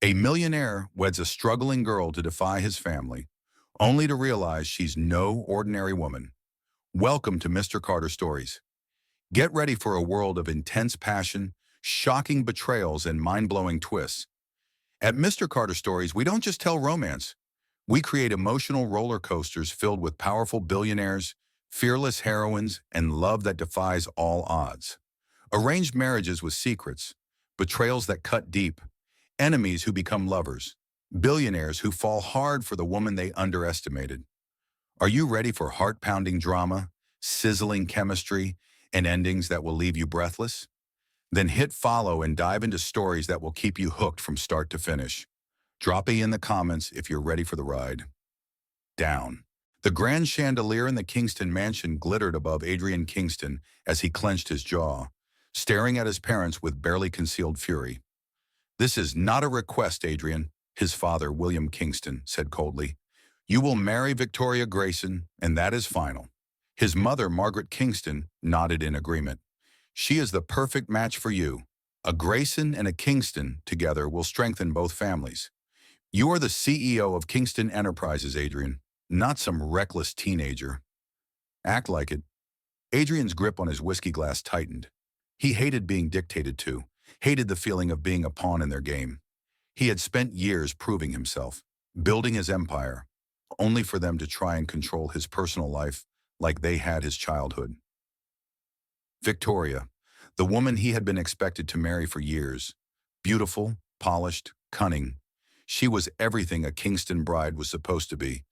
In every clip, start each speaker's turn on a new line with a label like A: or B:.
A: A millionaire weds a struggling girl to defy his family, only to realize she's no ordinary woman. Welcome to Mr. Carter Stories. Get ready for a world of intense passion, shocking betrayals, and mind-blowing twists. At Mr. Carter Stories, we don't just tell romance. We create emotional roller coasters filled with powerful billionaires, fearless heroines, and love that defies all odds. Arranged marriages with secrets, betrayals that cut deep, enemies who become lovers, billionaires who fall hard for the woman they underestimated. Are you ready for heart-pounding drama, sizzling chemistry, and endings that will leave you breathless? Then hit follow and dive into stories that will keep you hooked from start to finish. Drop a in the comments if you're ready for the ride. Down. The grand chandelier in the Kingston mansion glittered above Adrian Kingston as he clenched his jaw, staring at his parents with barely concealed fury. "This is not a request, Adrian," his father, William Kingston, said coldly. "You will marry Victoria Grayson, and that is final." His mother, Margaret Kingston, nodded in agreement. "She is the perfect match for you. A Grayson and a Kingston together will strengthen both families. You are the CEO of Kingston Enterprises, Adrian, not some reckless teenager." "Act like it." Adrian's grip on his whiskey glass tightened. He hated being dictated to, hated the feeling of being a pawn in their game. He had spent years proving himself, building his empire, only for them to try and control his personal life like they had his childhood. Victoria, the woman he had been expected to marry for years. Beautiful, polished, cunning. She was everything a Kingston bride was supposed to be,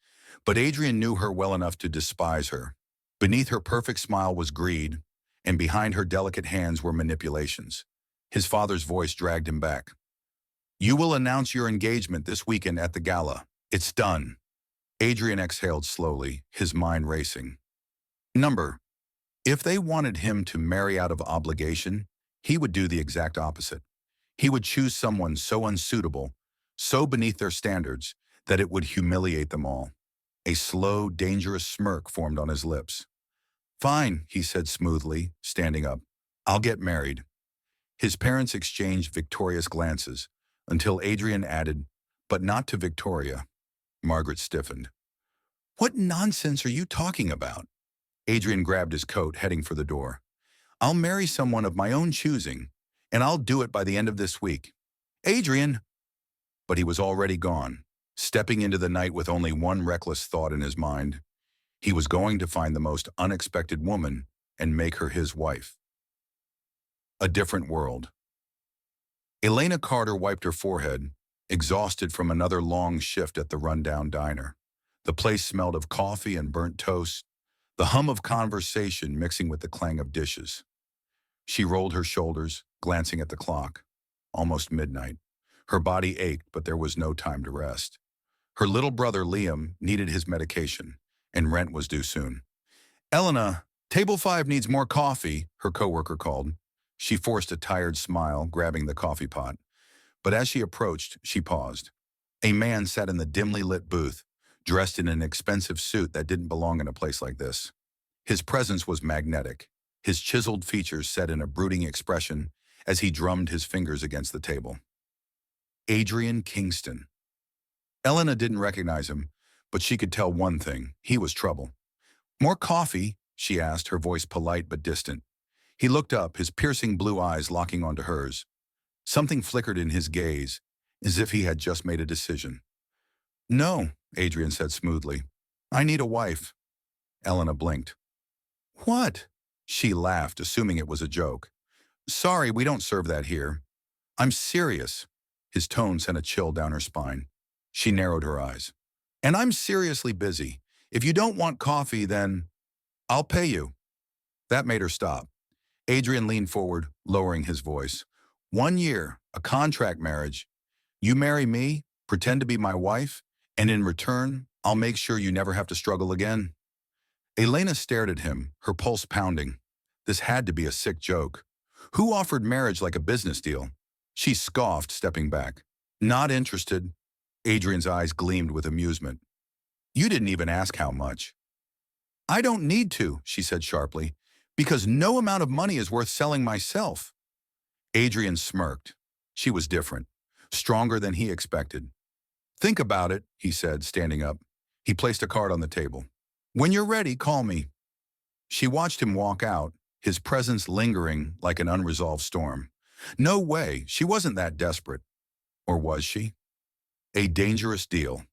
A: but Adrian knew her well enough to despise her. Beneath her perfect smile was greed, and behind her delicate hands were manipulations. His father's voice dragged him back. "You will announce your engagement this weekend at the gala. It's done." Adrian exhaled slowly, his mind racing. Number. If they wanted him to marry out of obligation, he would do the exact opposite. He would choose someone so unsuitable, so beneath their standards, that it would humiliate them all. A slow, dangerous smirk formed on his lips. "Fine," he said smoothly, standing up. "I'll get married." His parents exchanged victorious glances, until Adrian added, "But not to Victoria." Margaret stiffened. "What nonsense are you talking about?" Adrian grabbed his coat, heading for the door. "I'll marry someone of my own choosing, and I'll do it by the end of this week." "Adrian!" But he was already gone, stepping into the night with only one reckless thought in his mind. He was going to find the most unexpected woman and make her his wife. A different world. Elena Carter wiped her forehead, exhausted from another long shift at the rundown diner. The place smelled of coffee and burnt toast, the hum of conversation mixing with the clang of dishes. She rolled her shoulders, glancing at the clock. Almost midnight. Her body ached, but there was no time to rest. Her little brother, Liam, needed his medication, and rent was due soon. "Elena, table 5 needs more coffee," her coworker called. She forced a tired smile, grabbing the coffee pot. But as she approached, she paused. A man sat in the dimly lit booth, dressed in an expensive suit that didn't belong in a place like this. His presence was magnetic, his chiseled features set in a brooding expression as he drummed his fingers against the table. Adrian Kingston. Elena didn't recognize him, but she could tell one thing: he was trouble. "More coffee?" she asked, her voice polite but distant. He looked up, his piercing blue eyes locking onto hers. Something flickered in his gaze, as if he had just made a decision. "No," Adrian said smoothly. "I need a wife." Elena blinked. "What?" She laughed, assuming it was a joke. "Sorry, we don't serve that here." "I'm serious." His tone sent a chill down her spine. She narrowed her eyes. "And I'm seriously busy. If you don't want coffee, then I'll pay you." That made her stop. Adrian leaned forward, lowering his voice. "1 year, a contract marriage. You marry me, pretend to be my wife, and in return, I'll make sure you never have to struggle again." Elena stared at him, her pulse pounding. This had to be a sick joke. Who offered marriage like a business deal? She scoffed, stepping back. "Not interested." Adrian's eyes gleamed with amusement. "You didn't even ask how much." "I don't need to," she said sharply, "because no amount of money is worth selling myself." Adrian smirked. She was different. stronger than he expected. "Think about it," he said, standing up. He placed a card on the table. "When you're ready, call me." She watched him walk out, his presence lingering like an unresolved storm. No way, she wasn't that desperate. Or was she? A dangerous deal.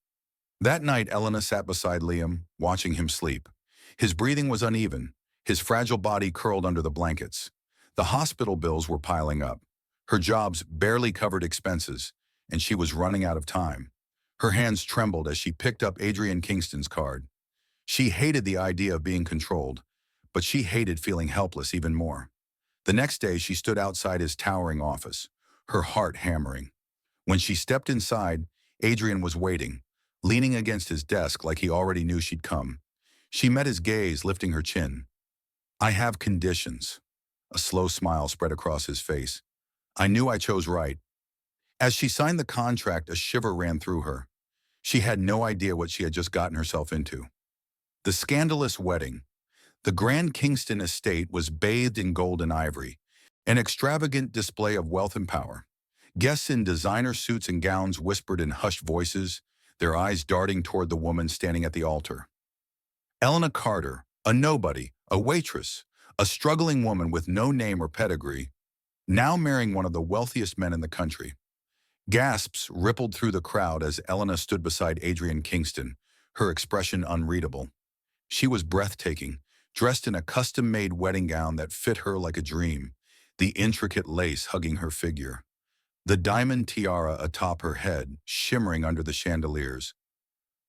A: That night, Elena sat beside Liam, watching him sleep. His breathing was uneven, his fragile body curled under the blankets. The hospital bills were piling up. Her jobs barely covered expenses, and she was running out of time. Her hands trembled as she picked up Adrian Kingston's card. She hated the idea of being controlled, but she hated feeling helpless even more. The next day, she stood outside his towering office, her heart hammering. When she stepped inside, Adrian was waiting, leaning against his desk like he already knew she'd come. She met his gaze, lifting her chin. "I have conditions." A slow smile spread across his face. "I knew I chose right." As she signed the contract, a shiver ran through her. She had no idea what she had just gotten herself into. The scandalous wedding. The Grand Kingston estate was bathed in gold and ivory, an extravagant display of wealth and power. Guests in designer suits and gowns whispered in hushed voices, their eyes darting toward the woman standing at the altar. Elena Carter, a nobody, a waitress, a struggling woman with no name or pedigree, now marrying one of the wealthiest men in the country. Gasps rippled through the crowd as Elena stood beside Adrian Kingston, her expression unreadable. She was breathtaking, dressed in a custom-made wedding gown that fit her like a dream, the intricate lace hugging her figure. The diamond tiara atop her head, shimmering under the chandeliers.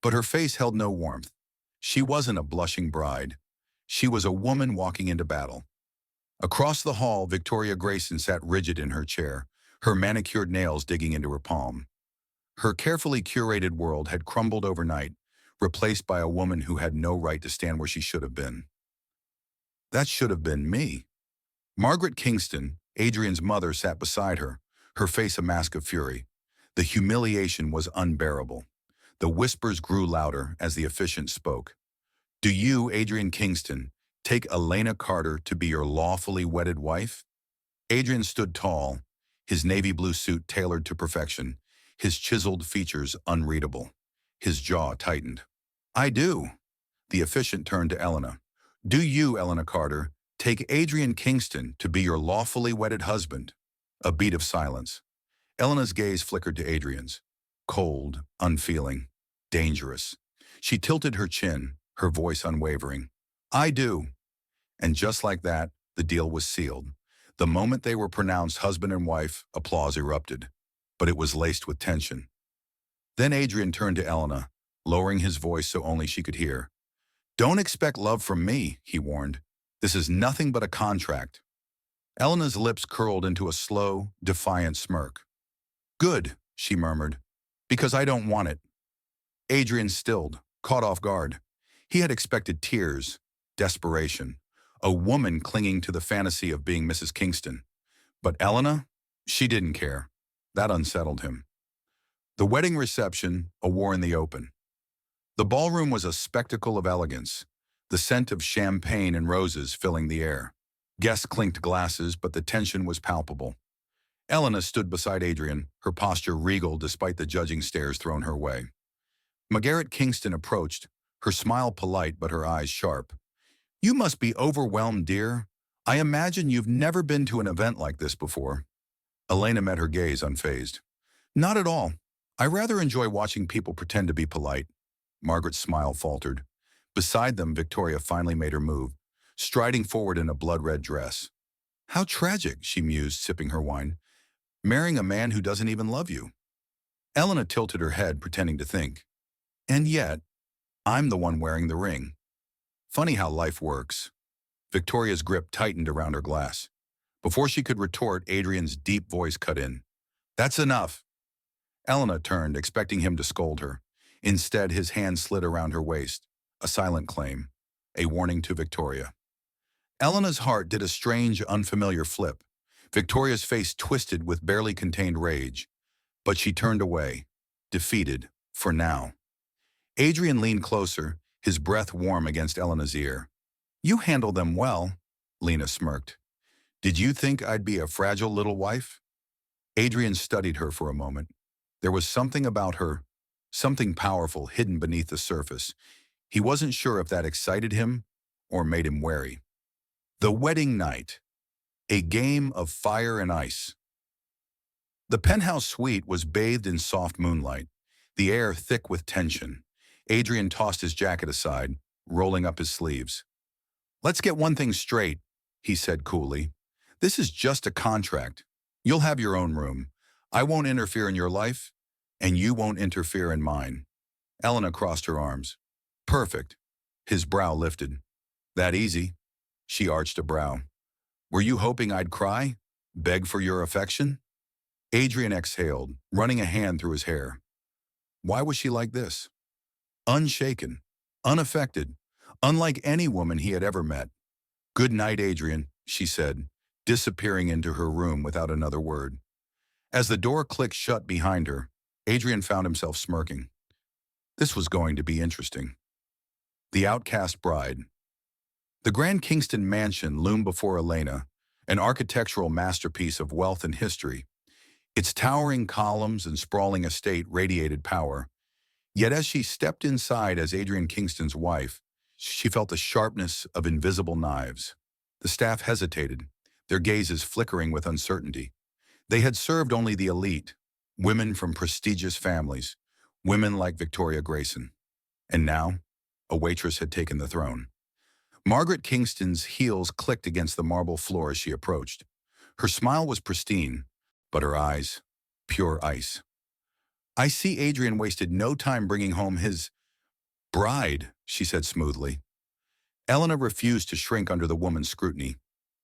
A: But her face held no warmth. She wasn't a blushing bride. She was a woman walking into battle. Across the hall, Victoria Grayson sat rigid in her chair, her manicured nails digging into her palm. Her carefully curated world had crumbled overnight, replaced by a woman who had no right to stand where she should have been. That should have been me. Margaret Kingston, Adrian's mother, sat beside her, her face a mask of fury. The humiliation was unbearable. The whispers grew louder as the officiant spoke. "Do you, Adrian Kingston, take Elena Carter to be your lawfully wedded wife?" Adrian stood tall, his navy blue suit tailored to perfection, his chiseled features unreadable. His jaw tightened. "I do." The officiant turned to Elena. "Do you, Elena Carter, take Adrian Kingston to be your lawfully wedded husband?" A beat of silence. Elena's gaze flickered to Adrian's. Cold, unfeeling, dangerous. She tilted her chin, her voice unwavering. "I do." And just like that, the deal was sealed. The moment they were pronounced husband and wife, applause erupted. But it was laced with tension. Then Adrian turned to Elena, lowering his voice so only she could hear. "Don't expect love from me," he warned. "This is nothing but a contract." Elena's lips curled into a slow, defiant smirk. "Good," she murmured, "because I don't want it." Adrian stilled, caught off guard. He had expected tears, desperation, a woman clinging to the fantasy of being Mrs. Kingston. But Elena, she didn't care. That unsettled him. The wedding reception, a war in the open. The ballroom was a spectacle of elegance, the scent of champagne and roses filling the air. Guests clinked glasses, but the tension was palpable. Elena stood beside Adrian, her posture regal despite the judging stares thrown her way. Margaret Kingston approached, her smile polite but her eyes sharp. "You must be overwhelmed, dear. I imagine you've never been to an event like this before." Elena met her gaze unfazed. "Not at all. I rather enjoy watching people pretend to be polite." Margaret's smile faltered. Beside them, Victoria finally made her move, striding forward in a blood-red dress. "How tragic," she mused, sipping her wine. "Marrying a man who doesn't even love you." Elena tilted her head, pretending to think. "And yet, I'm the one wearing the ring. Funny how life works." Victoria's grip tightened around her glass. Before she could retort, Adrian's deep voice cut in. "That's enough." Elena turned, expecting him to scold her. Instead, his hand slid around her waist, a silent claim, a warning to Victoria. Elena's heart did a strange, unfamiliar flip. Victoria's face twisted with barely contained rage, but she turned away, defeated, for now. Adrian leaned closer, his breath warm against Elena's ear. "You handle them well," Lena smirked. "Did you think I'd be a fragile little wife?" Adrian studied her for a moment. There was something about her, something powerful hidden beneath the surface. He wasn't sure if that excited him or made him wary. The wedding night, a game of fire and ice. The penthouse suite was bathed in soft moonlight, the air thick with tension. Adrian tossed his jacket aside, rolling up his sleeves. "Let's get one thing straight," he said coolly. "This is just a contract. You'll have your own room. I won't interfere in your life, and you won't interfere in mine." Elena crossed her arms. "Perfect." His brow lifted. "That easy?" She arched a brow. "Were you hoping I'd cry? Beg for your affection?" Adrian exhaled, running a hand through his hair. Why was she like this? Unshaken, unaffected, unlike any woman he had ever met. "Good night, Adrian," she said, disappearing into her room without another word. As the door clicked shut behind her, Adrian found himself smirking. This was going to be interesting. The outcast bride. The Grand Kingston mansion loomed before Elena, an architectural masterpiece of wealth and history. Its towering columns and sprawling estate radiated power. Yet as she stepped inside as Adrian Kingston's wife, she felt the sharpness of invisible knives. The staff hesitated, their gazes flickering with uncertainty. They had served only the elite, women from prestigious families, women like Victoria Grayson. And now, a waitress had taken the throne. Margaret Kingston's heels clicked against the marble floor as she approached. Her smile was pristine, but her eyes, pure ice. "I see Adrian wasted no time bringing home his bride," she said smoothly. Elena refused to shrink under the woman's scrutiny.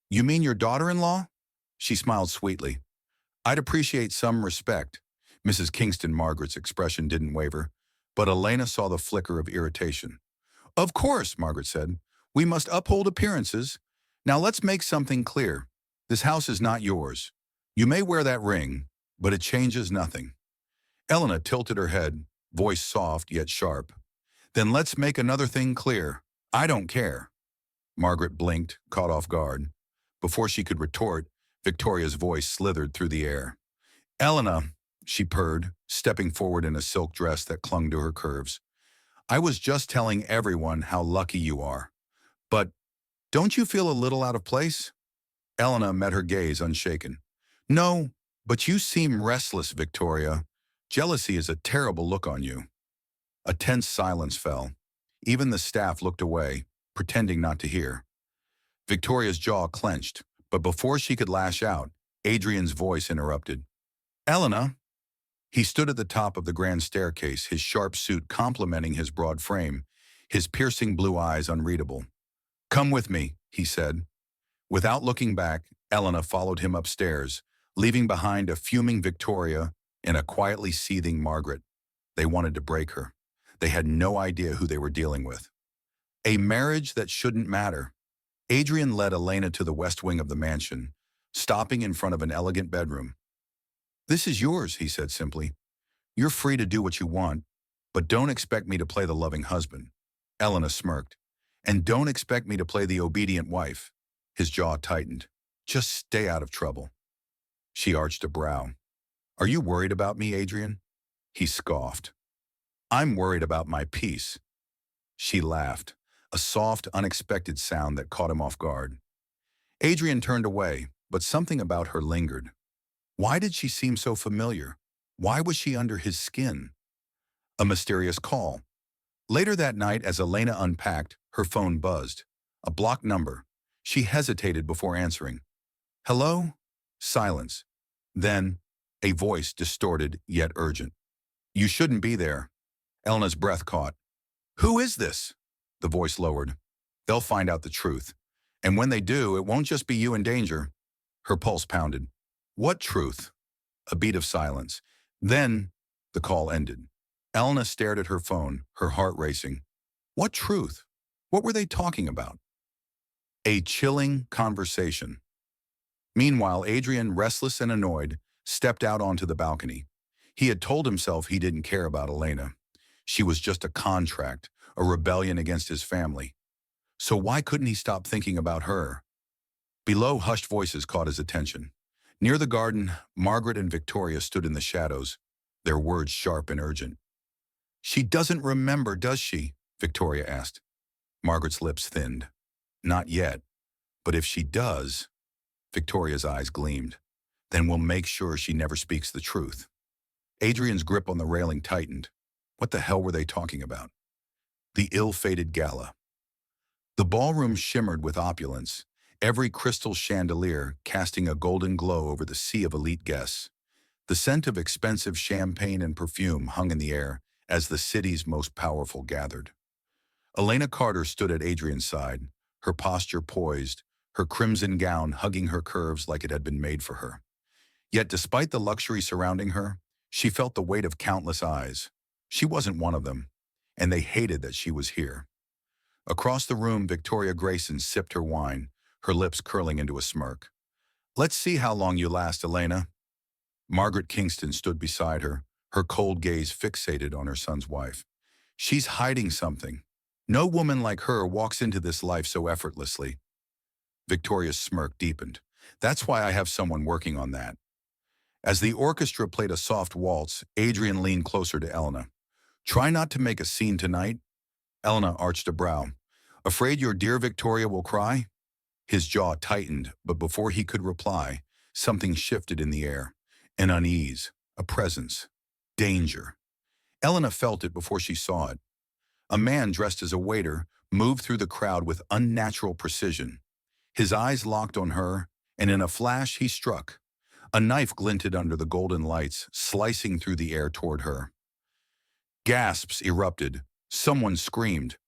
A: "You mean your daughter-in-law?" She smiled sweetly. "I'd appreciate some respect." Mrs. Kingston Margaret's expression didn't waver, but Elena saw the flicker of irritation. "Of course," Margaret said. "We must uphold appearances. Now let's make something clear. This house is not yours. You may wear that ring, but it changes nothing." Elena tilted her head, voice soft yet sharp. "Then let's make another thing clear. I don't care." Margaret blinked, caught off guard. Before she could retort, Victoria's voice slithered through the air. "Elena," she purred, stepping forward in a silk dress that clung to her curves. "I was just telling everyone how lucky you are. But don't you feel a little out of place?" Elena met her gaze unshaken. "No, but you seem restless, Victoria. Jealousy is a terrible look on you." A tense silence fell. Even the staff looked away, pretending not to hear. Victoria's jaw clenched, but before she could lash out, Adrian's voice interrupted. "Elena." He stood at the top of the grand staircase, his sharp suit complementing his broad frame, his piercing blue eyes unreadable. "Come with me," he said. Without looking back, Elena followed him upstairs, leaving behind a fuming Victoria and a quietly seething Margaret. They wanted to break her. They had no idea who they were dealing with. A marriage that shouldn't matter. Adrian led Elena to the west wing of the mansion, stopping in front of an elegant bedroom. "This is yours," he said simply. "You're free to do what you want, but don't expect me to play the loving husband." Elena smirked. "And don't expect me to play the obedient wife." His jaw tightened. "Just stay out of trouble." She arched a brow. "Are you worried about me, Adrian?" He scoffed. "I'm worried about my peace." She laughed, a soft, unexpected sound that caught him off guard. Adrian turned away, but something about her lingered. Why did she seem so familiar? Why was she under his skin? A mysterious call. Later that night, as Elena unpacked, her phone buzzed. A blocked number. She hesitated before answering. "Hello?" Silence. Then, a voice distorted yet urgent. "You shouldn't be there." Elena's breath caught. "Who is this?" The voice lowered. "They'll find out the truth. And when they do, it won't just be you in danger." Her pulse pounded. "What truth?" A beat of silence. Then, the call ended. Elena stared at her phone, her heart racing. What truth? What were they talking about? A chilling conversation. Meanwhile, Adrian, restless and annoyed, stepped out onto the balcony. He had told himself he didn't care about Elena. She was just a contract, a rebellion against his family. So why couldn't he stop thinking about her? Below, hushed voices caught his attention. Near the garden, Margaret and Victoria stood in the shadows, their words sharp and urgent. "She doesn't remember, does she?" Victoria asked. Margaret's lips thinned. "Not yet. But if she does," Victoria's eyes gleamed, "then we'll make sure she never speaks the truth." Adrian's grip on the railing tightened. What the hell were they talking about? The ill-fated gala. The ballroom shimmered with opulence, every crystal chandelier casting a golden glow over the sea of elite guests. The scent of expensive champagne and perfume hung in the air as the city's most powerful gathered. Elena Carter stood at Adrian's side, her posture poised, her crimson gown hugging her curves like it had been made for her. Yet despite the luxury surrounding her, she felt the weight of countless eyes. She wasn't one of them, and they hated that she was here. Across the room, Victoria Grayson sipped her wine, her lips curling into a smirk. "Let's see how long you last, Elena." Margaret Kingston stood beside her, her cold gaze fixated on her son's wife. "She's hiding something. No woman like her walks into this life so effortlessly." Victoria's smirk deepened. "That's why I have someone working on that." As the orchestra played a soft waltz, Adrian leaned closer to Elena. "Try not to make a scene tonight." Elena arched a brow. "Afraid your dear Victoria will cry?" His jaw tightened, but before he could reply, something shifted in the air. An unease, a presence, danger. Elena felt it before she saw it. A man dressed as a waiter moved through the crowd with unnatural precision. His eyes locked on her, and in a flash he struck. A knife glinted under the golden lights, slicing through the air toward her. Gasps erupted. Someone screamed.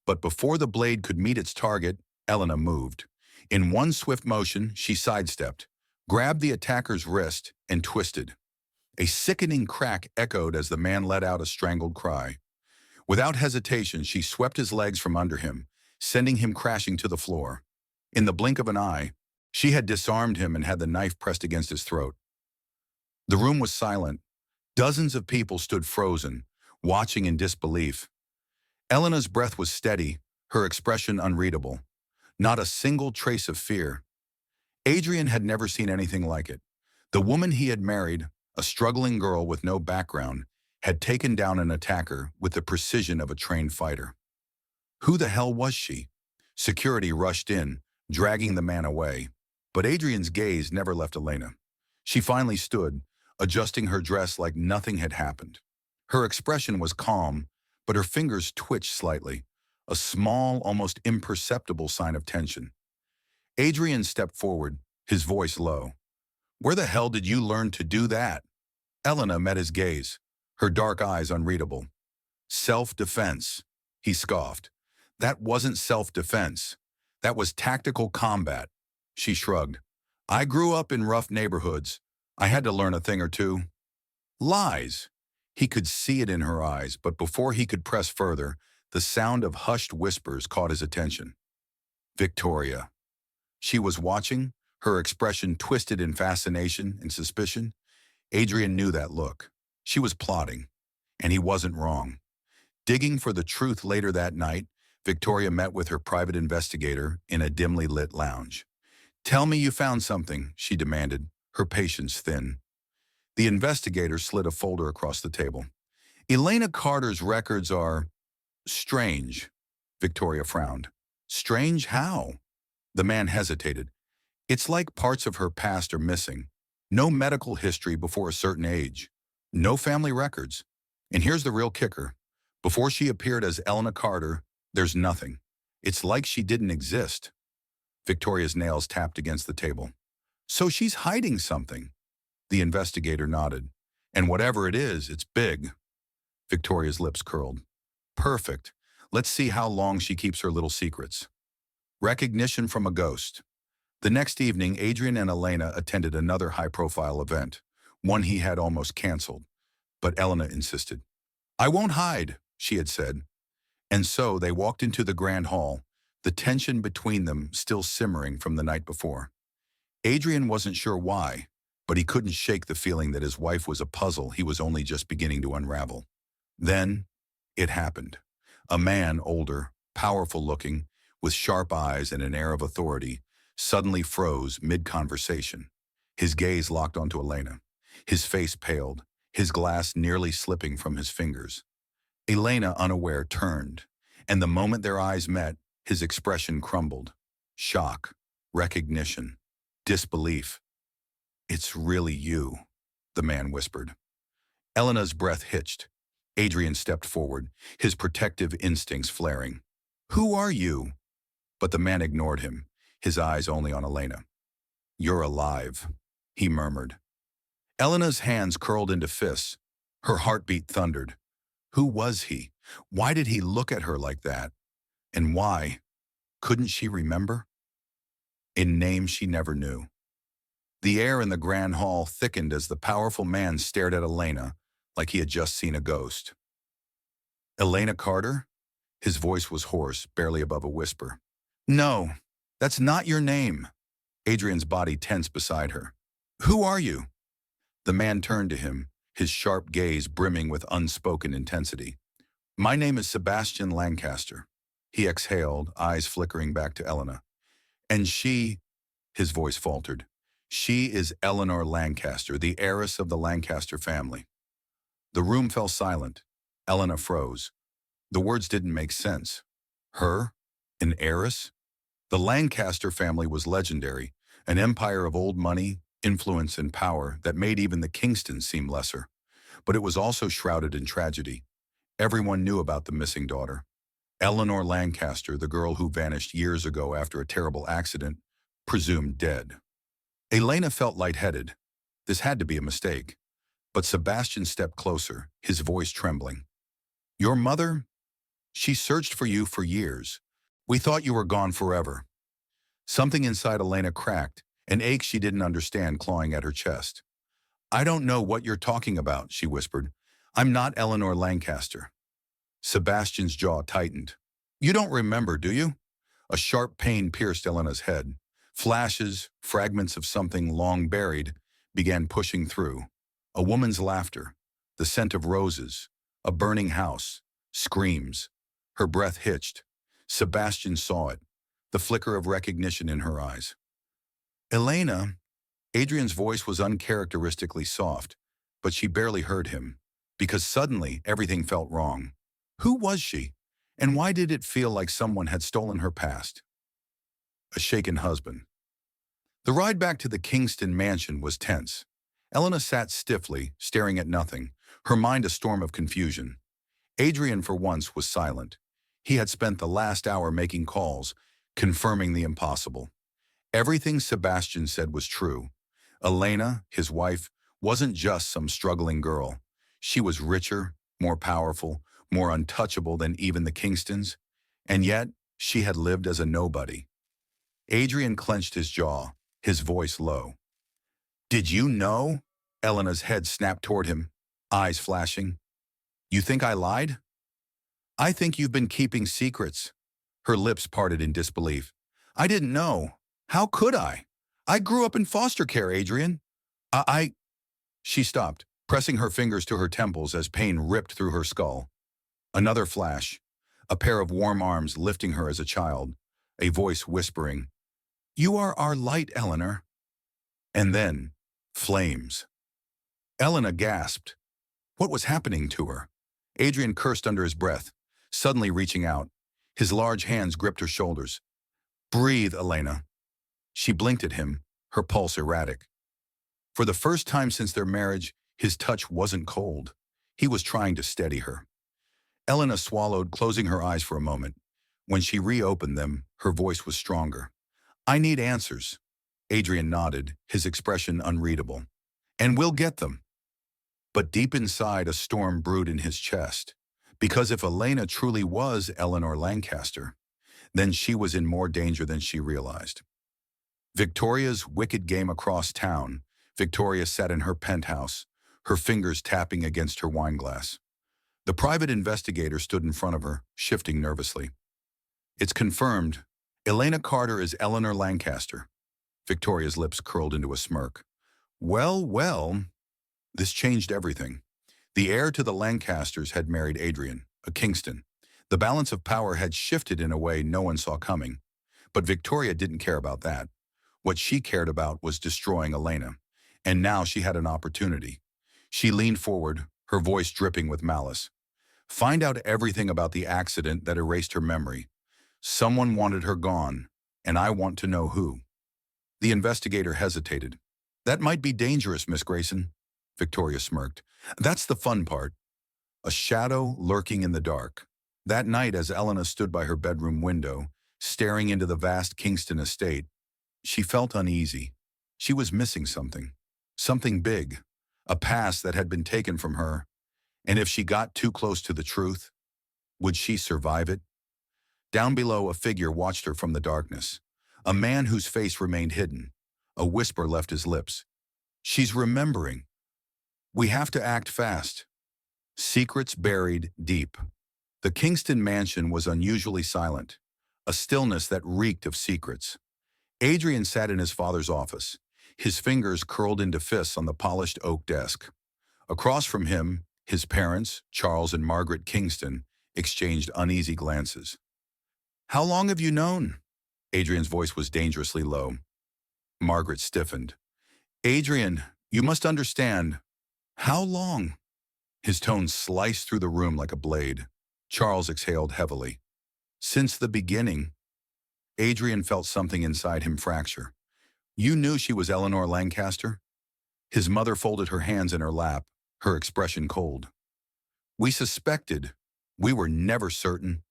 A: But before the blade could meet its target, Elena moved. In one swift motion, she sidestepped, grabbed the attacker's wrist, and twisted. A sickening crack echoed as the man let out a strangled cry. Without hesitation, she swept his legs from under him, sending him crashing to the floor. In the blink of an eye, she had disarmed him and had the knife pressed against his throat. The room was silent. Dozens of people stood frozen, watching in disbelief. Elena's breath was steady, her expression unreadable. Not a single trace of fear. Adrian had never seen anything like it. The woman he had married, a struggling girl with no background, had taken down an attacker with the precision of a trained fighter. Who the hell was she? Security rushed in, dragging the man away. But Adrian's gaze never left Elena. She finally stood, adjusting her dress like nothing had happened. Her expression was calm, but her fingers twitched slightly, a small, almost imperceptible sign of tension. Adrian stepped forward, his voice low. "Where the hell did you learn to do that?" Elena met his gaze, her dark eyes unreadable. "Self-defense," he scoffed. "That wasn't self-defense. That was tactical combat." She shrugged. "I grew up in rough neighborhoods. I had to learn a thing or two." Lies. He could see it in her eyes, but before he could press further, the sound of hushed whispers caught his attention. Victoria. She was watching, her expression twisted in fascination and suspicion. Adrian knew that look. She was plotting, and he wasn't wrong. Digging for the truth later that night, Victoria met with her private investigator in a dimly lit lounge. "Tell me you found something," she demanded, her patience thin. The investigator slid a folder across the table. "Elena Carter's records are strange," Victoria frowned. "Strange how?" The man hesitated. "It's like parts of her past are missing. No medical history before a certain age. No family records. And here's the real kicker. Before she appeared as Elena Carter, there's nothing. It's like she didn't exist." Victoria's nails tapped against the table. "So she's hiding something." The investigator nodded. "And whatever it is, it's big." Victoria's lips curled. "Perfect. Let's see how long she keeps her little secrets." Recognition from a ghost. The next evening, Adrian and Elena attended another high-profile event, one he had almost canceled. But Elena insisted. "I won't hide," she had said. And so they walked into the grand hall, the tension between them still simmering from the night before. Adrian wasn't sure why, but he couldn't shake the feeling that his wife was a puzzle he was only just beginning to unravel. Then, it happened. A man, older, powerful-looking, with sharp eyes and an air of authority, suddenly froze mid-conversation. His gaze locked onto Elena. His face paled, his glass nearly slipping from his fingers. Elena, unaware, turned, and the moment their eyes met, his expression crumbled. Shock, recognition, disbelief. "It's really you," the man whispered. Elena's breath hitched. Adrian stepped forward, his protective instincts flaring. "Who are you?" But the man ignored him, his eyes only on Elena. "You're alive," he murmured. Elena's hands curled into fists. Her heartbeat thundered. Who was he? Why did he look at her like that? And why? Couldn't she remember? In name she never knew. The air in the grand hall thickened as the powerful man stared at Elena like he had just seen a ghost. "Elena Carter?" His voice was hoarse, barely above a whisper. "No, that's not your name." Adrian's body tensed beside her. "Who are you?" The man turned to him, his sharp gaze brimming with unspoken intensity. "My name is Sebastian Lancaster." He exhaled, eyes flickering back to Elena. "And she," his voice faltered, "she is Eleanor Lancaster, the heiress of the Lancaster family." The room fell silent. Elena froze. The words didn't make sense. Her? An heiress? The Lancaster family was legendary, an empire of old money, influence, and power that made even the Kingstons seem lesser. But it was also shrouded in tragedy. Everyone knew about the missing daughter. Eleanor Lancaster, the girl who vanished years ago after a terrible accident, presumed dead. Elena felt lightheaded. This had to be a mistake. But Sebastian stepped closer, his voice trembling. "Your mother? She searched for you for years. We thought you were gone forever." Something inside Elena cracked, an ache she didn't understand clawing at her chest. "I don't know what you're talking about," she whispered. "I'm not Eleanor Lancaster." Sebastian's jaw tightened. "You don't remember, do you?" A sharp pain pierced Elena's head. Flashes, fragments of something long buried, began pushing through. A woman's laughter, the scent of roses, a burning house, screams. Her breath hitched. Sebastian saw it, the flicker of recognition in her eyes. "Elena," Adrian's voice was uncharacteristically soft, but she barely heard him, because suddenly everything felt wrong. Who was she? And why did it feel like someone had stolen her past? A shaken husband. The ride back to the Kingston mansion was tense. Elena sat stiffly, staring at nothing, her mind a storm of confusion. Adrian, for once, was silent. He had spent the last hour making calls, confirming the impossible. Everything Sebastian said was true. Elena, his wife, wasn't just some struggling girl. She was richer, more powerful, more untouchable than even the Kingstons. And yet, she had lived as a nobody. Adrian clenched his jaw, his voice low. "Did you know?" Elena's head snapped toward him, eyes flashing. "You think I lied?" "I think you've been keeping secrets." Her lips parted in disbelief. "I didn't know. How could I? I grew up in foster care, Adrian. I... She stopped, pressing her fingers to her temples as pain ripped through her skull. Another flash, a pair of warm arms lifting her as a child, a voice whispering, "You are our light, Eleanor." And then, flames. Elena gasped. What was happening to her? Adrian cursed under his breath, suddenly reaching out. His large hands gripped her shoulders. "Breathe, Elena." She blinked at him, her pulse erratic. For the first time since their marriage, his touch wasn't cold. He was trying to steady her. Elena swallowed, closing her eyes for a moment. When she reopened them, her voice was stronger. "I need answers." Adrian nodded, his expression unreadable. "And we'll get them." But deep inside, a storm brewed in his chest. Because if Elena truly was Eleanor Lancaster, then she was in more danger than she realized. Victoria's wicked game across town. Victoria sat in her penthouse, her fingers tapping against her wineglass. The private investigator stood in front of her, shifting nervously. "It's confirmed. Elena Carter is Eleanor Lancaster." Victoria's lips curled into a smirk. Well, well. This changed everything. The heir to the Lancasters had married Adrian, a Kingston. The balance of power had shifted in a way no one saw coming. But Victoria didn't care about that. What she cared about was destroying Elena, And now she had an opportunity. She leaned forward, her voice dripping with malice. Find out everything about the accident that erased her memory. Someone wanted her gone, and I want to know who. The investigator hesitated. That might be dangerous, Miss Grayson. Victoria smirked. That's the fun part. A shadow lurking in the dark. That night, as Elena stood by her bedroom window, staring into the vast Kingston estate, she felt uneasy. She was missing something. Something big. A past that had been taken from her. And if she got too close to the truth, would she survive it? Down below, a figure watched her from the darkness. A man whose face remained hidden. A whisper left his lips. She's remembering. We have to act fast. Secrets buried deep. The Kingston mansion was unusually silent, a stillness that reeked of secrets. Adrian sat in his father's office, his fingers curled into fists on the polished oak desk. Across from him, his parents, Charles and Margaret Kingston, exchanged uneasy glances. How long have you known? Adrian's voice was dangerously low. Margaret stiffened. Adrian, you must understand. How long? His tone sliced through the room like a blade. Charles exhaled heavily. Since the beginning. Adrian felt something inside him fracture. You knew she was Eleanor Lancaster? His mother folded her hands in her lap, her expression cold. We suspected. We were never certain.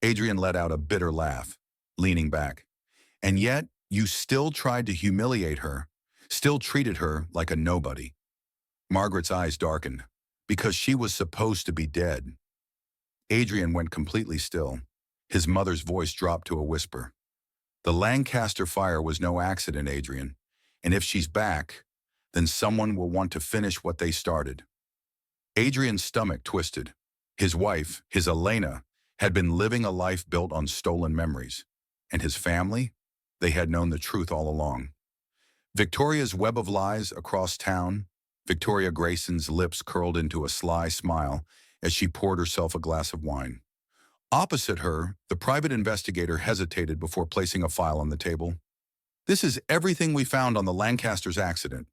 A: Adrian let out a bitter laugh, leaning back. And yet, you still tried to humiliate her, still treated her like a nobody. Margaret's eyes darkened, because she was supposed to be dead. Adrian went completely still. His mother's voice dropped to a whisper. The Lancaster fire was no accident, Adrian. And if she's back, then someone will want to finish what they started. Adrian's stomach twisted. His wife, his Elena, had been living a life built on stolen memories. And his family? They had known the truth all along. Victoria's web of lies across town. Victoria Grayson's lips curled into a sly smile as she poured herself a glass of wine. Opposite her, the private investigator hesitated before placing a file on the table. This is everything we found on the Lancasters' accident.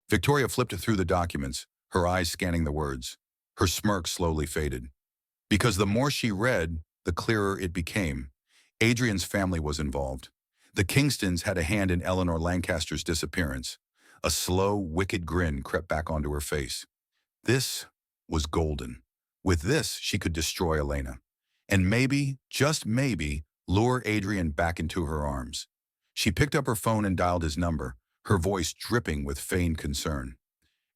A: Victoria flipped through the documents, her eyes scanning the words. Her smirk slowly faded. Because the more she read, the clearer it became. Adrian's family was involved. The Kingstons had a hand in Eleanor Lancaster's disappearance. A slow, wicked grin crept back onto her face. This was golden. With this, she could destroy Elena. And maybe, just maybe, lure Adrian back into her arms. She picked up her phone and dialed his number, her voice dripping with feigned concern.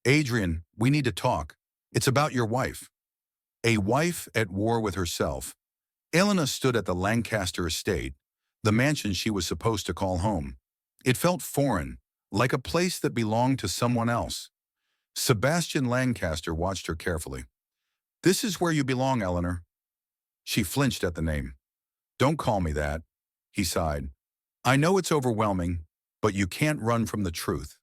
A: Adrian, we need to talk. It's about your wife. A wife at war with herself. Elena stood at the Lancaster estate, the mansion she was supposed to call home. It felt foreign, like a place that belonged to someone else. Sebastian Lancaster watched her carefully. This is where you belong, Eleanor. She flinched at the name. Don't call me that, he sighed. I know it's overwhelming, but you can't run from the truth.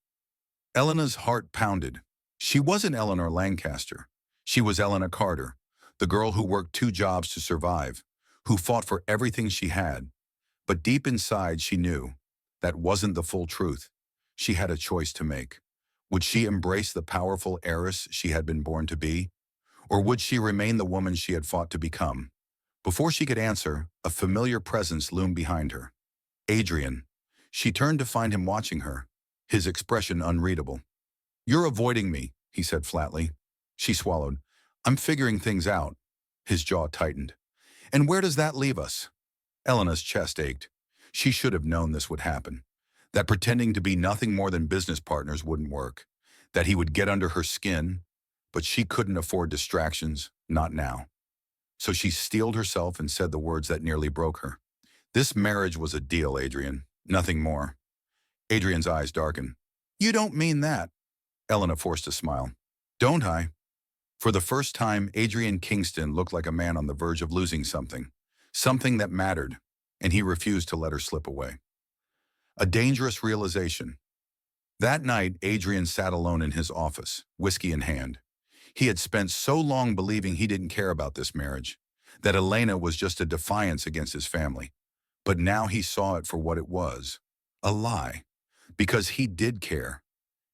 A: Elena's heart pounded. She wasn't Eleanor Lancaster. She was Elena Carter, the girl who worked 2 jobs to survive, who fought for everything she had. But deep inside, she knew that wasn't the full truth. She had a choice to make. Would she embrace the powerful heiress she had been born to be? Or would she remain the woman she had fought to become? Before she could answer, a familiar presence loomed behind her. Adrian. She turned to find him watching her, his expression unreadable. You're avoiding me, he said flatly. She swallowed. I'm figuring things out. His jaw tightened. And where does that leave us? Elena's chest ached. She should have known this would happen. That pretending to be nothing more than business partners wouldn't work. That he would get under her skin. But she couldn't afford distractions, not now. So she steeled herself and said the words that nearly broke her. This marriage was a deal, Adrian. Nothing more. Adrian's eyes darkened. You don't mean that. Elena forced a smile. Don't I? For the first time, Adrian Kingston looked like a man on the verge of losing something. Something that mattered, and he refused to let her slip away. A dangerous realization. That night, Adrian sat alone in his office, whiskey in hand. He had spent so long believing he didn't care about this marriage, that Elena was just a defiance against his family. But now he saw it for what it was, a lie, because he did care.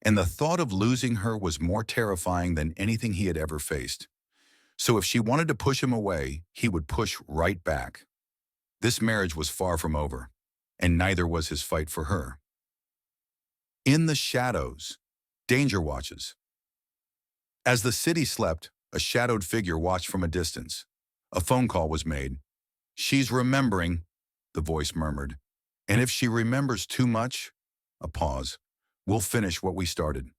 A: and the thought of losing her was more terrifying than anything he had ever faced. So if she wanted to push him away, he would push right back. This marriage was far from over, and neither was his fight for her. In the shadows, danger watches. As the city slept, a shadowed figure watched from a distance. A phone call was made. "She's remembering," the voice murmured. "And if she remembers too much," a pause, "we'll finish what we started."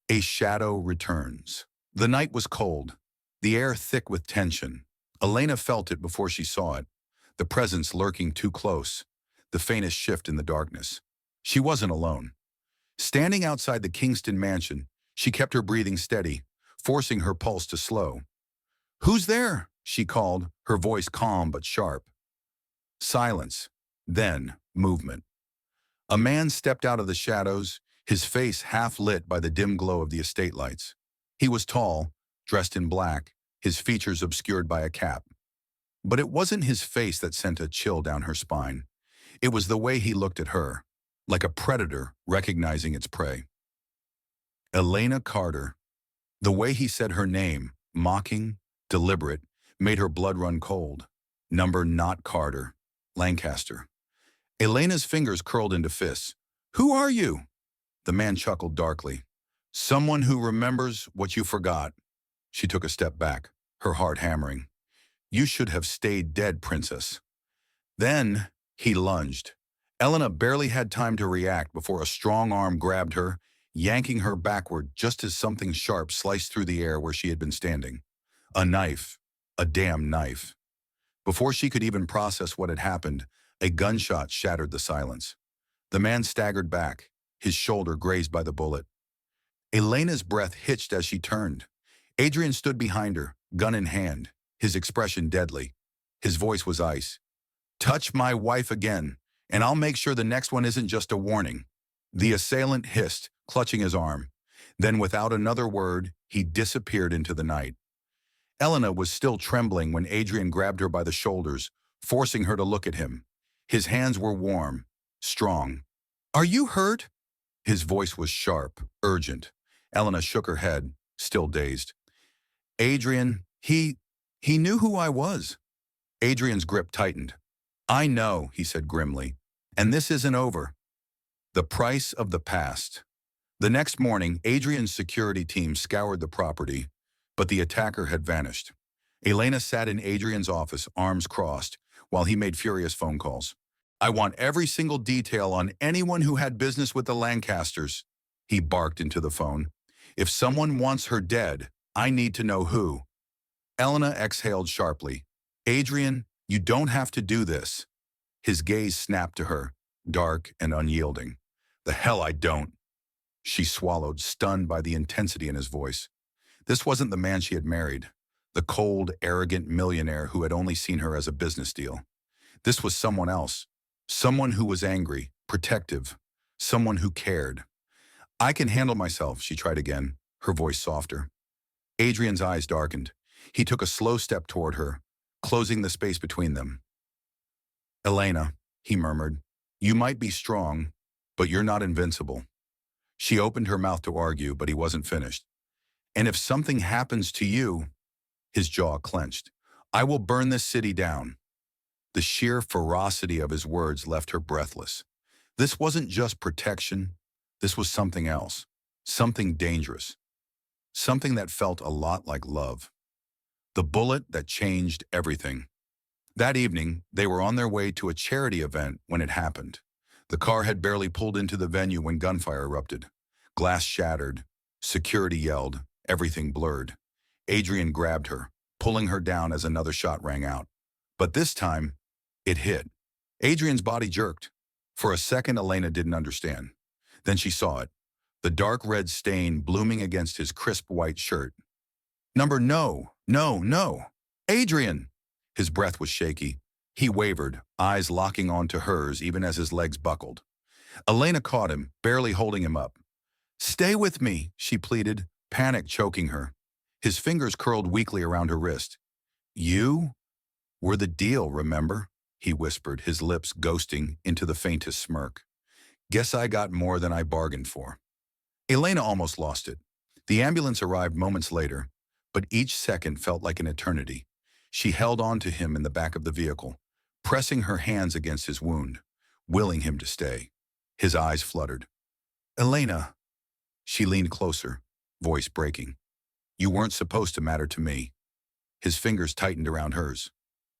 A: A shadow returns. The night was cold, the air thick with tension. Elena felt it before she saw it, the presence lurking too close, the faintest shift in the darkness. She wasn't alone. Standing outside the Kingston mansion, she kept her breathing steady, forcing her pulse to slow. "Who's there?" she called, her voice calm but sharp. Silence, then movement. A man stepped out of the shadows, his face half lit by the dim glow of the estate lights. He was tall, dressed in black, his features obscured by a cap. But it wasn't his face that sent a chill down her spine. It was the way he looked at her, like a predator recognizing its prey. Elena Carter. The way he said her name, mocking, deliberate, made her blood run cold. Number not Carter. Lancaster. Elena's fingers curled into fists. "Who are you?" The man chuckled darkly. "Someone who remembers what you forgot." She took a step back, her heart hammering. "You should have stayed dead, princess." Then he lunged. Elena barely had time to react before a strong arm grabbed her, yanking her backward just as something sharp sliced through the air where she had been standing. A knife. A damn knife. Before she could even process what had happened, a gunshot shattered the silence. The man staggered back, his shoulder grazed by the bullet. Elena's breath hitched as she turned. Adrian stood behind her, gun in hand, his expression deadly. His voice was ice. "Touch my wife again, and I'll make sure the next one isn't just a warning." The assailant hissed, clutching his arm. Then without another word, he disappeared into the night. Elena was still trembling when Adrian grabbed her by the shoulders, forcing her to look at him. His hands were warm, strong. "Are you hurt?" His voice was sharp, urgent. Elena shook her head, still dazed. "Adrian, he knew who I was." Adrian's grip tightened. "I know," he said grimly, "and this isn't over." The price of the past. The next morning, Adrian's security team scoured the property, but the attacker had vanished. Elena sat in Adrian's office, arms crossed, while he made furious phone calls. "I want every single detail on anyone who had business with the Lancasters," he barked into the phone. "If someone wants her dead, I need to know who." Elena exhaled sharply. "Adrian, you don't have to do this." His gaze snapped to her, dark and unyielding. "The hell I don't." She swallowed, stunned by the intensity in his voice. This wasn't the man she had married, the cold, arrogant millionaire who had only seen her as a business deal. This was someone else, someone who was angry, protective, someone who cared. "I can handle myself," she tried again, her voice softer. Adrian's eyes darkened. He took a slow step toward her, closing the space between them. "Elena," he murmured, "you might be strong, but you're not invincible." She opened her mouth to argue, but he wasn't finished. "And if something happens to you," his jaw clenched, "I will burn this city down." The sheer ferocity of his words left her breathless. This wasn't just protection. This was something else, something dangerous, something that felt a lot like love. The bullet that changed everything. That evening, they were on their way to a charity event when it happened. The car had barely pulled into the venue when gunfire erupted. Glass shattered. Security yelled. Everything blurred. Adrian grabbed her, pulling her down as another shot rang out. But this time, it hit. Adrian's body jerked. For a second, Elena didn't understand. Then she saw it. The dark red stain blooming against his crisp white shirt. No, no, no. Adrian! His breath was shaky. He wavered, eyes locking onto hers even as his legs buckled. Elena caught him, barely holding him up. "Stay with me," she pleaded, panic choking her. His fingers curled weakly around her wrist. "You were the deal, remember?" he whispered, his lips ghosting into the faintest smirk. "Guess I got more than I bargained for." Elena almost lost it. The ambulance arrived moments later, but each second felt like an eternity. She held on to him in the back of the vehicle, pressing her hands against his wound, willing him to stay. His eyes fluttered. Elena. She leaned closer, voice breaking. You weren't supposed to matter to me. His fingers tightened around hers,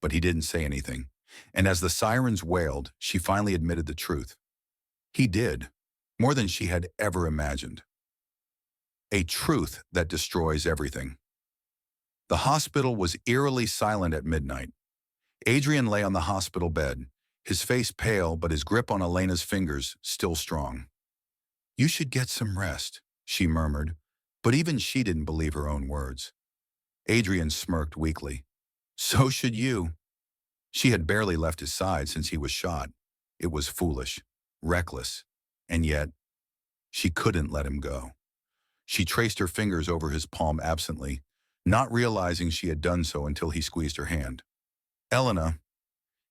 A: but he didn't say anything. And as the sirens wailed, she finally admitted the truth. He did, more than she had ever imagined. A truth that destroys everything. The hospital was eerily silent at midnight. Adrian lay on the hospital bed, his face pale but his grip on Elena's fingers still strong. You should get some rest, she murmured, but even she didn't believe her own words. Adrian smirked weakly. So should you. She had barely left his side since he was shot. It was foolish, reckless, and yet she couldn't let him go. She traced her fingers over his palm absently, not realizing she had done so until he squeezed her hand. Elena.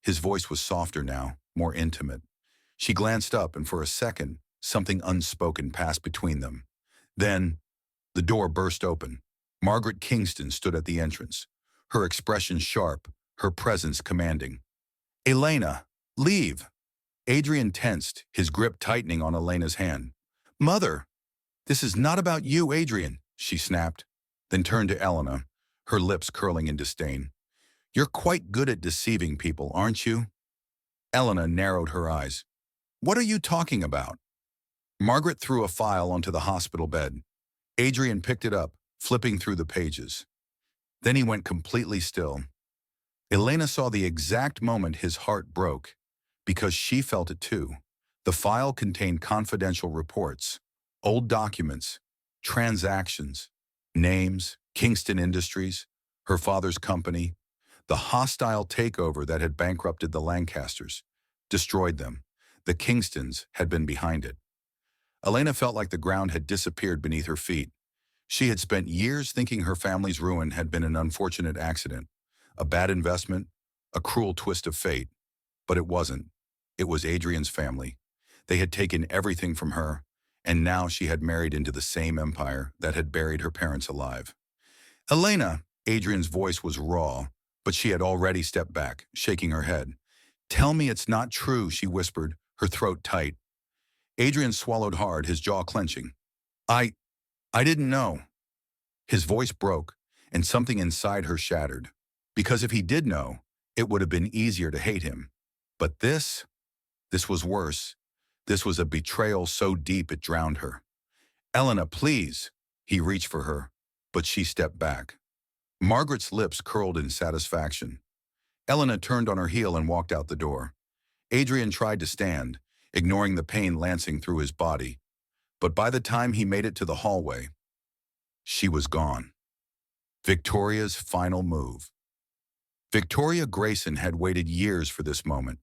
A: His voice was softer now, more intimate. She glanced up and for a second, something unspoken passed between them. Then, the door burst open. Margaret Kingston stood at the entrance, her expression sharp, her presence commanding. Elena, leave! Adrian tensed, his grip tightening on Elena's hand. Mother! This is not about you, Adrian, she snapped, then turned to Elena, her lips curling in disdain. You're quite good at deceiving people, aren't you? Elena narrowed her eyes. What are you talking about? Margaret threw a file onto the hospital bed. Adrian picked it up, flipping through the pages. Then he went completely still. Elena saw the exact moment his heart broke, because she felt it too. The file contained confidential reports, old documents, transactions, names, Kingston Industries, her father's company, the hostile takeover that had bankrupted the Lancasters, destroyed them. The Kingstons had been behind it. Elena felt like the ground had disappeared beneath her feet. She had spent years thinking her family's ruin had been an unfortunate accident, a bad investment, a cruel twist of fate. But it wasn't. It was Adrian's family. They had taken everything from her, and now she had married into the same empire that had buried her parents alive. Elena, Adrian's voice was raw, but she had already stepped back, shaking her head. Tell me it's not true, she whispered, her throat tight. Adrian swallowed hard, his jaw clenching. I didn't know. His voice broke, and something inside her shattered. Because if he did know, it would have been easier to hate him. But this was worse. This was a betrayal so deep it drowned her. Elena, please. He reached for her, but she stepped back. Margaret's lips curled in satisfaction. Elena turned on her heel and walked out the door. Adrian tried to stand, ignoring the pain lancing through his body. But by the time he made it to the hallway, she was gone. Victoria's final move. Victoria Grayson had waited years for this moment.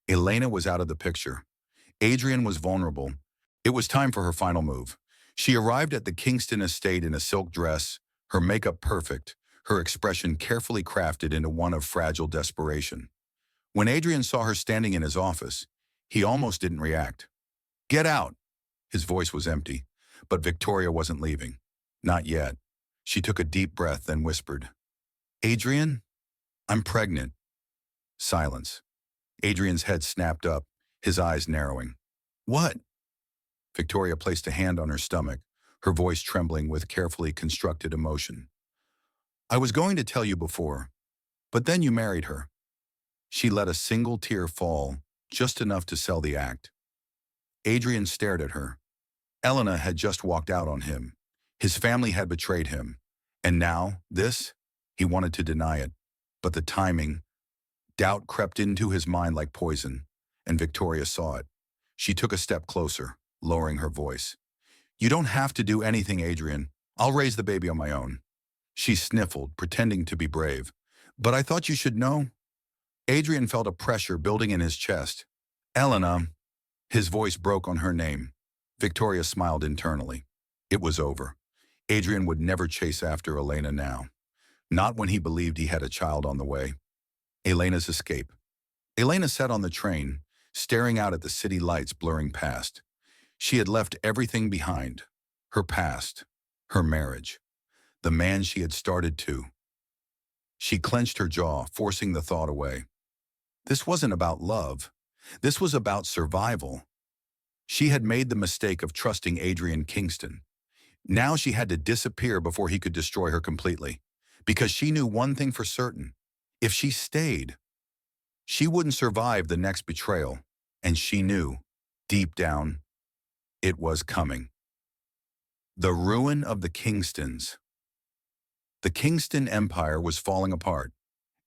A: Elena was out of the picture. Adrian was vulnerable. It was time for her final move. She arrived at the Kingston estate in a silk dress, her makeup perfect, her expression carefully crafted into one of fragile desperation. When Adrian saw her standing in his office, he almost didn't react. Get out! His voice was empty, but Victoria wasn't leaving. Not yet. She took a deep breath, then whispered, Adrian, I'm pregnant. Silence. Adrian's head snapped up, his eyes narrowing. What? Victoria placed a hand on her stomach, her voice trembling with carefully constructed emotion. I was going to tell you before, but then you married her. She let a single tear fall, just enough to sell the act. Adrian stared at her. Elena had just walked out on him. His family had betrayed him. And now, this? He wanted to deny it. But the timing, doubt crept into his mind like poison, and Victoria saw it. She took a step closer, lowering her voice. You don't have to do anything, Adrian. I'll raise the baby on my own. She sniffled, pretending to be brave. But I thought you should know. Adrian felt a pressure building in his chest. Elena. His voice broke on her name. Victoria smiled internally. It was over. Adrian would never chase after Elena now. Not when he believed he had a child on the way. Elena's escape. Elena sat on the train, staring out at the city lights blurring past. She had left everything behind. Her past, her marriage, the man she had started to. She clenched her jaw, forcing the thought away. This wasn't about love. This was about survival. She had made the mistake of trusting Adrian Kingston. Now she had to disappear before he could destroy her completely. Because she knew one thing for certain. If she stayed, she wouldn't survive the next betrayal. And she knew, deep down, it was coming. The ruin of the Kingstons. The Kingston Empire was falling apart.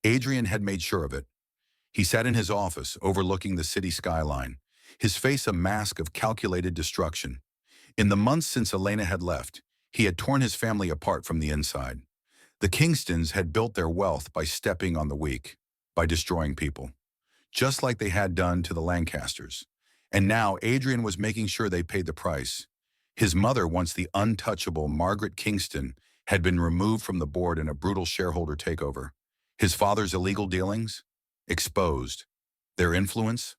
A: Adrian had made sure of it. He sat in his office, overlooking the city skyline, his face a mask of calculated destruction. In the months since Elena had left, he had torn his family apart from the inside. The Kingstons had built their wealth by stepping on the weak, by destroying people, just like they had done to the Lancasters. And now Adrian was making sure they paid the price. His mother, once the untouchable Margaret Kingston, had been removed from the board in a brutal shareholder takeover. His father's illegal dealings? Exposed. Their influence?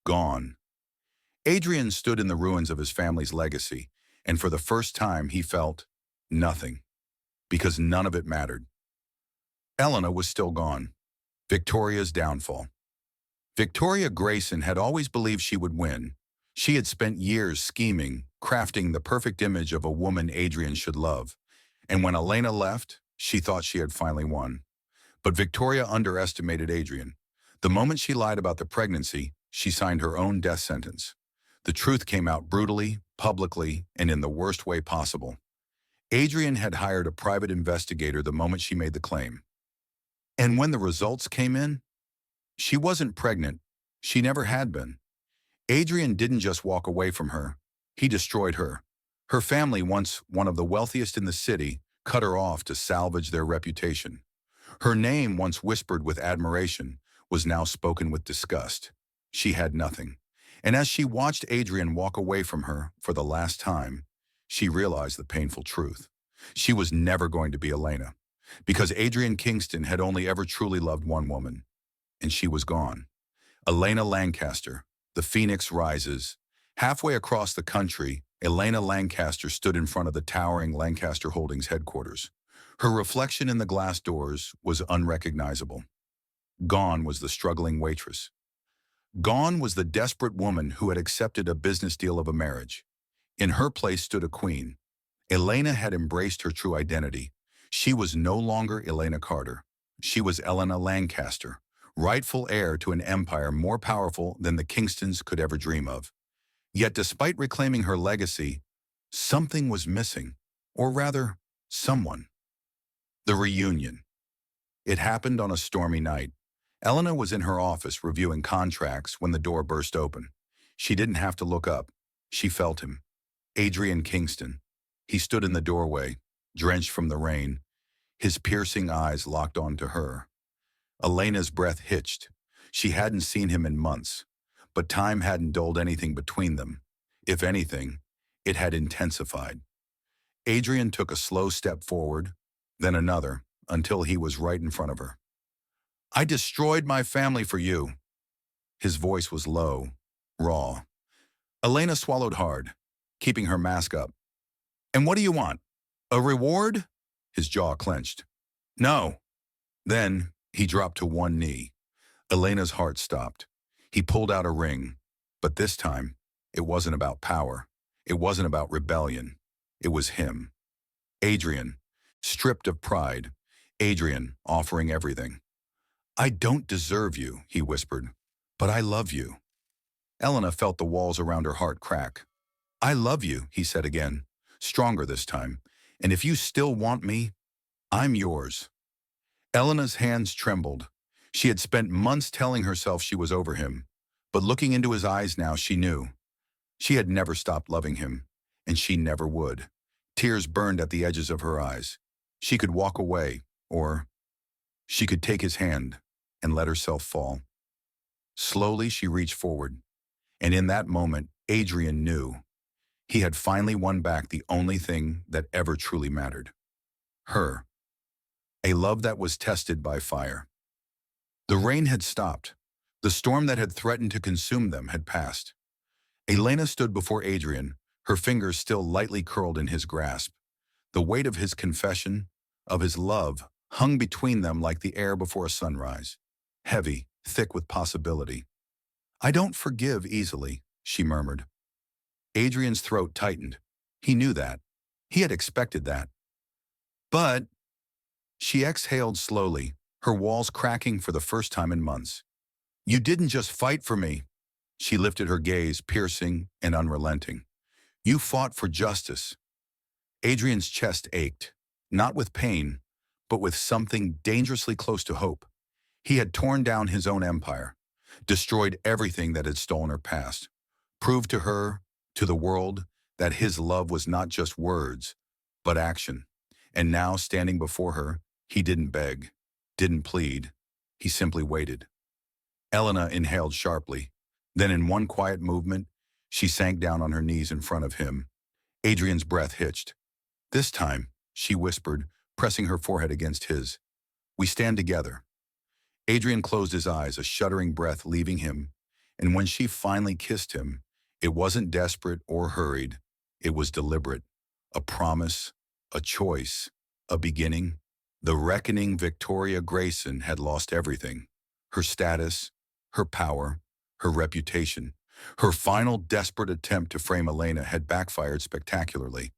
A: Gone. Adrian stood in the ruins of his family's legacy, and for the first time he felt nothing, because none of it mattered. Elena was still gone. Victoria's downfall. Victoria Grayson had always believed she would win. She had spent years scheming, crafting the perfect image of a woman Adrian should love. And when Elena left, she thought she had finally won. But Victoria underestimated Adrian. The moment she lied about the pregnancy, she signed her own death sentence. The truth came out brutally, publicly, and in the worst way possible. Adrian had hired a private investigator the moment she made the claim. And when the results came in, she wasn't pregnant. She never had been. Adrian didn't just walk away from her. He destroyed her. Her family, once one of the wealthiest in the city, cut her off to salvage their reputation. Her name, once whispered with admiration, was now spoken with disgust. She had nothing. And as she watched Adrian walk away from her for the last time, she realized the painful truth. She was never going to be Elena, because Adrian Kingston had only ever truly loved one woman, and she was gone. Elena Lancaster, the phoenix rises. Halfway across the country, Elena Lancaster stood in front of the towering Lancaster Holdings headquarters. Her reflection in the glass doors was unrecognizable. Gone was the struggling waitress. Gone was the desperate woman who had accepted a business deal of a marriage. In her place stood a queen. Elena had embraced her true identity. She was no longer Elena Carter. She was Elena Lancaster, rightful heir to an empire more powerful than the Kingstons could ever dream of. Yet despite reclaiming her legacy, something was missing, or rather, someone. The reunion. It happened on a stormy night. Elena was in her office reviewing contracts when the door burst open. She didn't have to look up. She felt him. Adrian Kingston. He stood in the doorway, drenched from the rain, his piercing eyes locked onto her. Elena's breath hitched. She hadn't seen him in months, but time hadn't dulled anything between them. If anything, it had intensified. Adrian took a slow step forward, then another, until he was right in front of her. "I destroyed my family for you." His voice was low, raw. Elena swallowed hard, keeping her mask up. "And what do you want? A reward?" His jaw clenched. "No." Then he dropped to one knee. Elena's heart stopped. He pulled out a ring, but this time, it wasn't about power. It wasn't about rebellion. It was him. Adrian, stripped of pride. Adrian, offering everything. "I don't deserve you," he whispered, "but I love you." Elena felt the walls around her heart crack. "I love you," he said again, stronger this time, "and if you still want me, I'm yours." Elena's hands trembled. She had spent months telling herself she was over him, but looking into his eyes now, she knew. She had never stopped loving him, and she never would. Tears burned at the edges of her eyes. She could walk away, or she could take his hand and let herself fall. Slowly, she reached forward, and in that moment, Adrian knew. He had finally won back the only thing that ever truly mattered. Her. A love that was tested by fire. The rain had stopped. The storm that had threatened to consume them had passed. Elena stood before Adrian, her fingers still lightly curled in his grasp. The weight of his confession, of his love, hung between them like the air before a sunrise, heavy, thick with possibility. "I don't forgive easily," she murmured. Adrian's throat tightened. He knew that. He had expected that. "But—" She exhaled slowly, her walls cracking for the first time in months. "You didn't just fight for me." She lifted her gaze, piercing and unrelenting. "You fought for justice." Adrian's chest ached, not with pain, but with something dangerously close to hope. He had torn down his own empire, destroyed everything that had stolen her past, proved to her, to the world, that his love was not just words, but action. And now, standing before her, he didn't beg, didn't plead. He simply waited. Elena inhaled sharply. Then in one quiet movement, she sank down on her knees in front of him. Adrian's breath hitched. "This time," she whispered, pressing her forehead against his, "we stand together." Adrian closed his eyes, a shuddering breath leaving him, and when she finally kissed him, it wasn't desperate or hurried. It was deliberate. A promise, a choice, a beginning. The reckoning Victoria Grayson had lost everything. Her status, her power, her reputation. Her final desperate attempt to frame Elena had backfired spectacularly,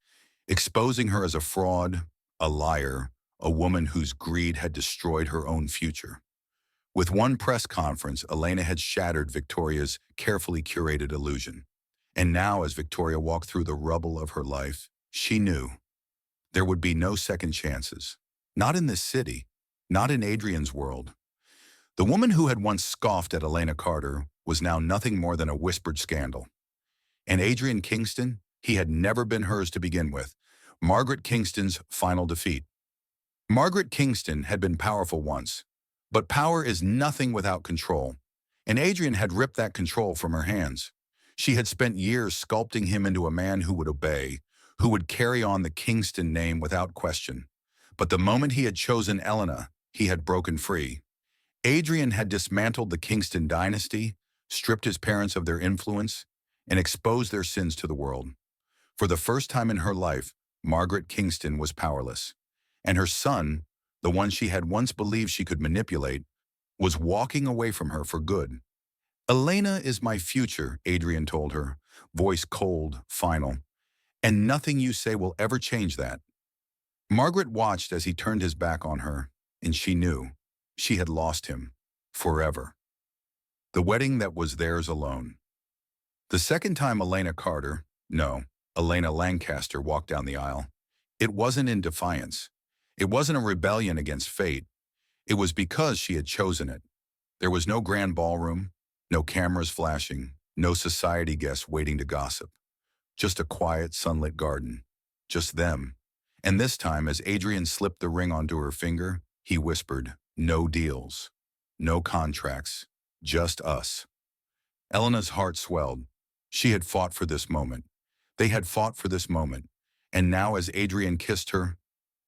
A: exposing her as a fraud, a liar, a woman whose greed had destroyed her own future. With one press conference, Elena had shattered Victoria's carefully curated illusion. And now, as Victoria walked through the rubble of her life, she knew there would be no second chances. Not in this city, not in Adrian's world. The woman who had once scoffed at Elena Carter was now nothing more than a whispered scandal. And Adrian Kingston, he had never been hers to begin with. Margaret Kingston's final defeat. Margaret Kingston had been powerful once, but power is nothing without control, and Adrian had ripped that control from her hands. She had spent years sculpting him into a man who would obey, who would carry on the Kingston name without question. But the moment he had chosen Elena, he had broken free. Adrian had dismantled the Kingston dynasty, stripped his parents of their influence, and exposed their sins to the world. For the first time in her life, Margaret Kingston was powerless. And her son, the one she had once believed she could manipulate, was walking away from her for good. "Elena is my future," Adrian told her, voice cold, final. "And nothing you say will ever change that." Margaret watched as he turned his back on her, and she knew she had lost him forever. The wedding that was theirs alone. The second time Elena Lancaster walked down the aisle, it wasn't in defiance. It wasn't a rebellion against fate. It was because she had chosen it. There was no grand ballroom, no cameras flashing, no society guests waiting to gossip. Just a quiet, sunlit garden. Just them. And this time, as Adrian slipped the ring onto her finger, he whispered, "No deals. No contracts. Just us." Elena's heart swelled. She had fought for this moment. They had fought for this moment. And now, as Adrian kissed her,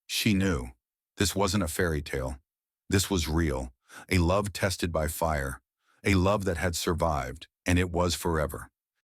A: she knew this wasn't a fairy tale. This was real. A love tested by fire. A love that had survived, and it was forever.